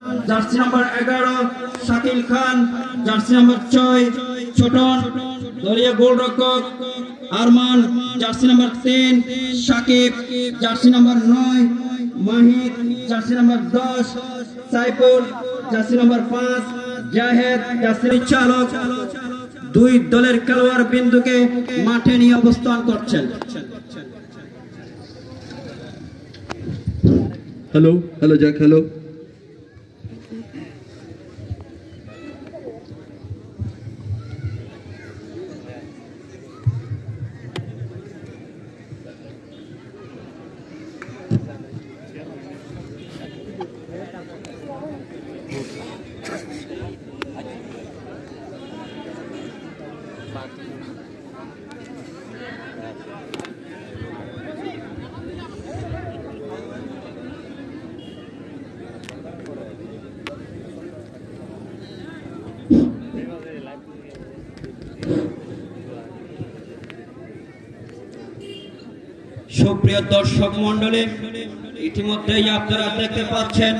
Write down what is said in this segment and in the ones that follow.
Jersey number 11 Shakil Khan, jersey number 6 Chhoton, দলীয় গোলরক্ষক Arman, jersey number 3 Sakib, jersey number 9 Mahid, jersey number 10 Saiful, jersey number 5 Zahed, jersey চালক দুই দলের খেলোয়াড় বিন্দুকে মাঠে নিয়ে অবস্থান করছেন। Hello hello Jack, hello. সুপ্রিয় দর্শক মন্ডলী, ইতিমধ্যেই আপনারা দেখতে পাচ্ছেন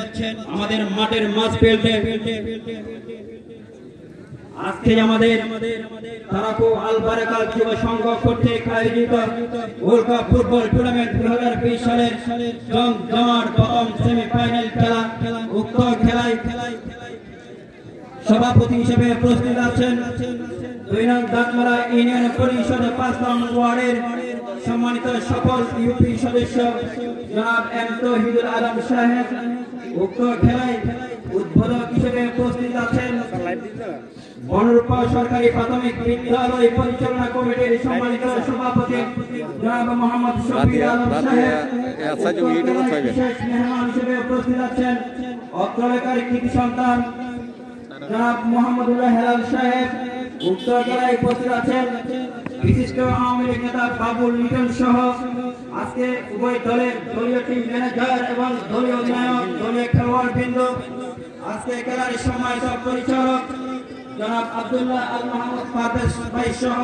আমাদের মাঠের মাঝফিল্ডে আজকে আমাদের তারাকো আল বারাকা যুব সংঘ কর্তৃক আয়োজিত ওয়ার্ল্ড কাপ ফুটবল টুর্নামেন্ট 2020 সালের জমজমাট প্রথম সেমিফাইনাল খেলা। উক্ত খেলায় সভাপতি হিসেবে উপস্থিত আছেন 2 নং দাঁতমারা ইউনিয়ন পরিষদ 5 নং ওয়ার্ডের সম্মানিত সকল ইউপি সদস্য জনাব এম তৌহিদুল আলম সাহেব। উক্ত খেলায় উদ্বোধক হিসেবে উপস্থিত আছেন বনরূপা সরকারি প্রাথমিক বিদ্যালয় পরিচালনা কমিটির সম্মানিত সভাপতি জনাব মোহাম্মদ শফিউল আলম সাহেব। বিশেষ মেহমান হিসেবে উপস্থিত আছেন অত্র এলাকার কৃতি সন্তান জনাব মোহাম্মদুল্লাহ হেলাল সাহেব। উক্ত খেলায় উপস্থিত আছেন বিশিষ্ট আওয়ামী লীগ নেতা বাবুল লিটন সহ আজকে উভয় দলের দলীয় টিম ম্যানেজার এবং দলীয় অধিনায়ক, দলীয় খেলোয়াড় বৃন্দ, আজকে খেলার সম্মানিত পরিচালক জনাব আব্দুল্লাহ আল মাহমুদ ফাতেশ ভাই সহ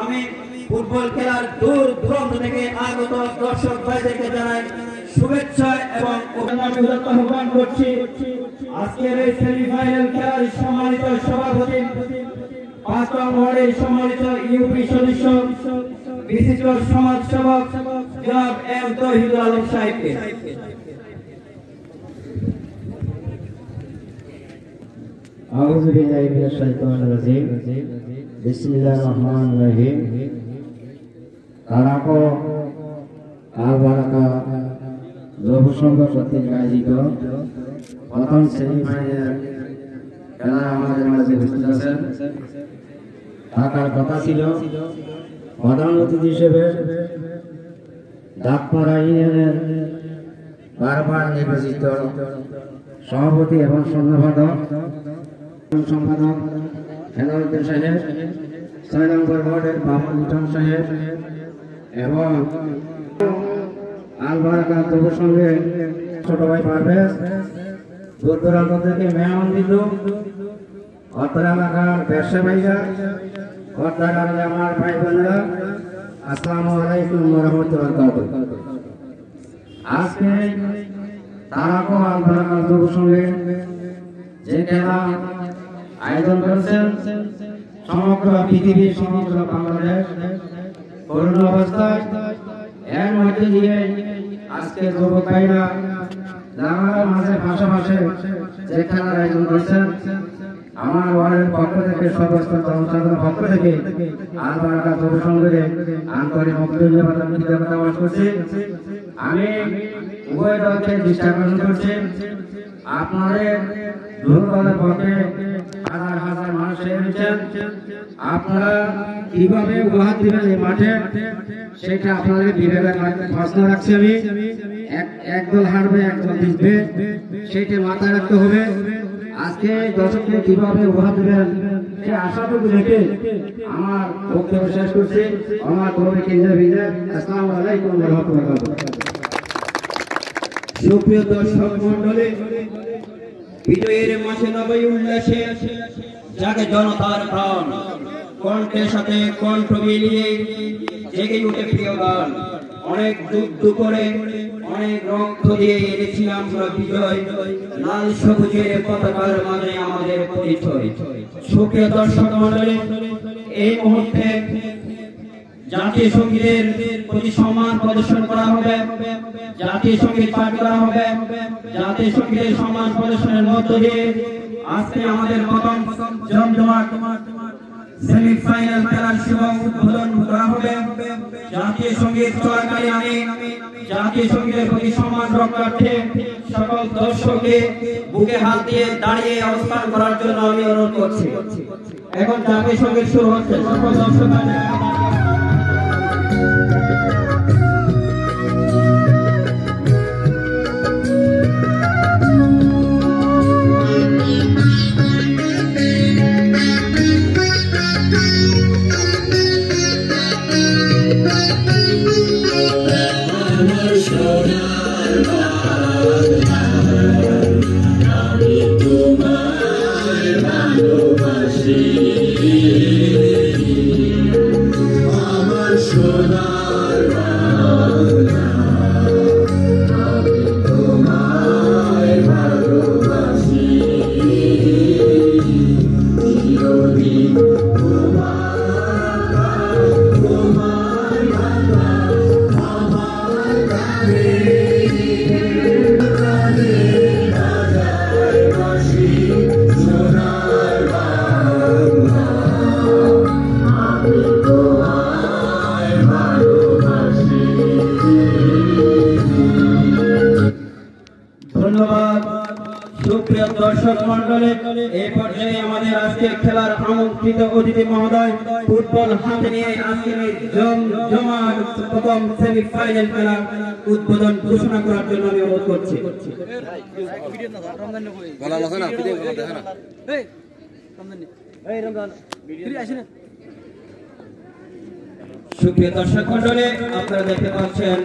আমি ফুটবল খেলার দূর দূরান্ত থেকে আগত দর্শক ভাইদেরকে জানাই শুভেচ্ছা এবং অভিনন্দন আহ্বান করছি। আজকের এই সেমিফাইনাল খেলার সম্মানিত সভাপতি 5 নং ওয়ার্ডের সম্মানিত ইউপি সদস্য বিশিষ্ট সমাজসেবক জনাব এম তৌহিদুল আলম সাহেবকে। আউযু বিল্লাহি মিনাশ শাইতানির রাজিম। বিসমিল্লাহির রহমানির রহিম। তারাকো আল বারাকা যুব সংঘ কর্তৃক আয়োজিত প্রথম সেমিফাইনাল খেলা আমাদের মাঝে উপস্থিত আছেন। থাকার কথা ছিল প্রধান অতিথি হিসেবে দাঁতমারা ইউনিয়নের বারবার নির্বাচিত সভাপতি এবং সম্পাদক হেলালুদ্দিন সাহেব, 6 নম্বর ওয়ার্ডের বাবুল লিটন সাহেব এবং আল বারাকা যুব সংঘের ছোট ভাই পারভেজ, দূর দূরান্ত থেকে মেহমান বিন্দু, অত্র এলাকার ব্যবসায়ীরা, কর্তাগারের আমার ভাই বোনেরা, আসসালামু আলাইকুম ওয়া রাহমাতুল্লাহি ওয়া বারাকাতুহু। আজকে তারাকো আল বারাকা যুব সংঘে যে খেলা আয়োজন করেছেন সমগ্র পৃথিবী, সমগ্র বাংলাদেশ করোনা অবস্থায়, এর মধ্যে দিয়ে আজকে যুবক ভাইরা জানালার মাঝে পাশাপাশি যে খেলার আয়োজন করেছেন, আমার ওয়ার্ডের পক্ষ থেকে সমস্ত জনসাধারণের পক্ষ থেকে আল বারাকা যুব সংঘের আন্তরিক ধন্যবাদ এবং কৃতজ্ঞতা প্রকাশ করছি। আমি উভয় দলকে দৃষ্টি আকর্ষণ করছি, আপনাদের দুর্বলের পক্ষে হাজার হাজার মানুষ এসেছেন, আপনারা কিভাবে উপহার দিবেন এই মাঠে সেটা আপনাদের বিবেকের প্রশ্ন রাখছি। আমি এক দল হারবে, এক দল জিতবে, সেটা মাথায় রাখতে হবে। আজকে দর্শককে কিভাবে উপহার দিবেন সে আশাটুকু রেখে আমার বক্তব্য শেষ করছি। আমার কর্মীকে আসসালামু আলাইকুম ওয়া রাহমাতুল্লাহি ওয়া বারাকাতুহু। সুপ্রিয় দর্শক মন্ডলী, বিজয়ের মাসে নবী উল্লাসে জাগে জনতার প্রাণ, কণ্ঠের সাথে কণ্ঠ মিলিয়ে জেগে উঠে প্রিয় গান। অনেক যুদ্ধ করে অনেক রক্ত দিয়ে এনেছি আমরা বিজয়, লাল সবুজের পতাকার মাঝে আমাদের পরিচয়। সুপ্রিয় দর্শক মণ্ডলী, এই মুহূর্তে জাতীয় সঙ্গীতের প্রতি সম্মান প্রদর্শন করা হবে, জাতীয় সঙ্গীত পাঠ করা হবে। জাতীয় সঙ্গীতের সম্মান প্রদর্শনের মধ্য দিয়ে আজকে আমাদের প্রথম জমজমাট সেমিফাইনাল খেলার শুভ উদ্বোধন করা হবে। জাতীয় সঙ্গীত চলাকালীন আমি জাতীয় সঙ্গীতের প্রতি সম্মান রক্ষার্থে সকল দর্শককে বুকে হাত দিয়ে দাঁড়িয়ে অবস্থান করার জন্য আমি অনুরোধ করছি। এখন জাতীয় সঙ্গীত শুরু হচ্ছে। সকল দর্শক সুপ্রিয় দর্শক মন্ডলী, এই পর্যায়ে আমাদের আজকের খেলার আমন্ত্রিত অতিথি মহোদয় ফুটবল হাতে নিয়ে আজকের এই জমজমাট প্রথম সেমিফাইনাল খেলা উদ্বোধন ঘোষণা করার জন্য আমি অনুরোধ করছি। সুপ্রিয় দর্শক মন্ডলী, আপনারা দেখতে পাচ্ছেন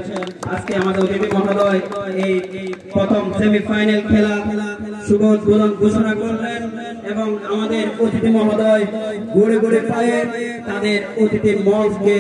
আজকে আমাদের অতিথি মহোদয় এই প্রথম সেমিফাইনাল খেলা শুভ উদ্বোধন ঘোষণা করলেন এবং আমাদের অতিথি মহোদয় গড়ে গড়ে পায়ে তাদের অতিথি মঞ্চকে